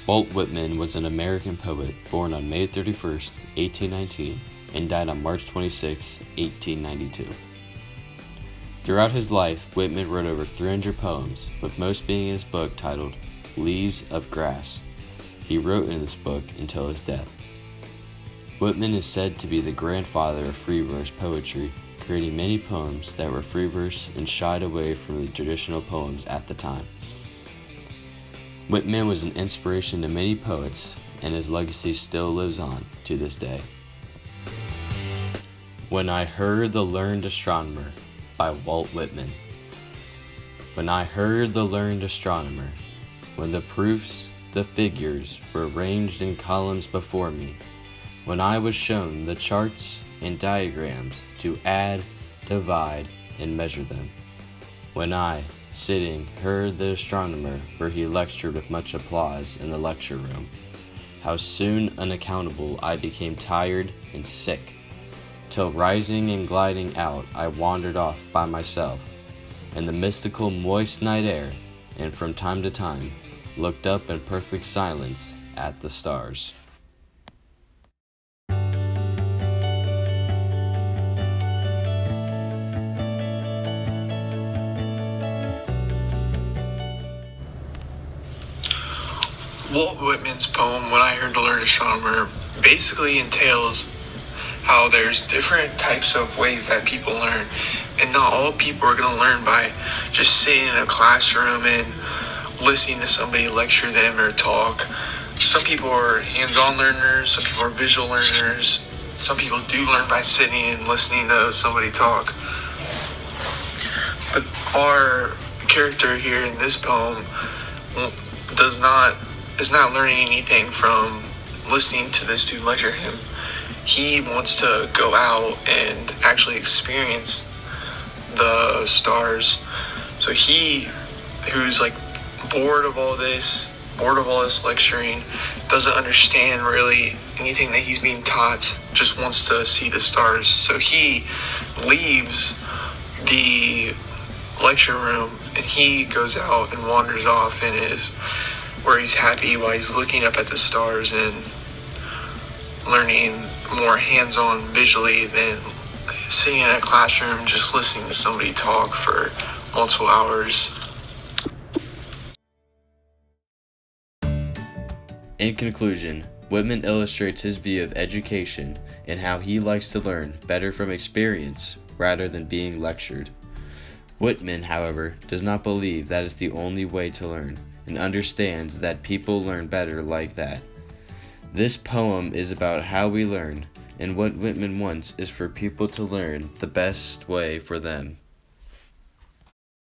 Walt Whitman was an American poet born on May 31st, 1819, and died on March 26, 1892. Throughout his life, Whitman wrote over 300 poems, with most being in his book titled Leaves of Grass. He wrote in this book until his death. Whitman is said to be the grandfather of free verse poetry, creating many poems that were free verse and shied away from the traditional poems at the time. Whitman was an inspiration to many poets, and his legacy still lives on to this day. When I Heard the Learned Astronomer by Walt Whitman. When I heard the learned astronomer, when the proofs, the figures were ranged in columns before me, when I was shown the charts and diagrams to add, divide, and measure them, when I, sitting, heard the astronomer where he lectured with much applause in the lecture room, how soon unaccountable I became tired and sick, till rising and gliding out I wandered off by myself in the mystical moist night air, and from time to time looked up in perfect silence at the stars. Walt Whitman's poem, When I Heard the Learned Astronomer, basically entails how there's different types of ways that people learn, and not all people are going to learn by just sitting in a classroom and listening to somebody lecture them or talk. Some people are hands-on learners, some people are visual learners, some people do learn by sitting and listening to somebody talk. But our character here in this poem is not learning anything from listening to this dude lecture him. He wants to go out and actually experience the stars. So he, who's like bored of all this lecturing, doesn't understand really anything that he's being taught, just wants to see the stars. So he leaves the lecture room and he goes out and wanders off and is where he's happy while he's looking up at the stars and learning more hands-on visually than sitting in a classroom just listening to somebody talk for multiple hours. In conclusion, Whitman illustrates his view of education and how he likes to learn better from experience rather than being lectured. Whitman, however, does not believe that is the only way to learn, and understands that people learn better like that. This poem is about how we learn, and what Whitman wants is for people to learn the best way for them.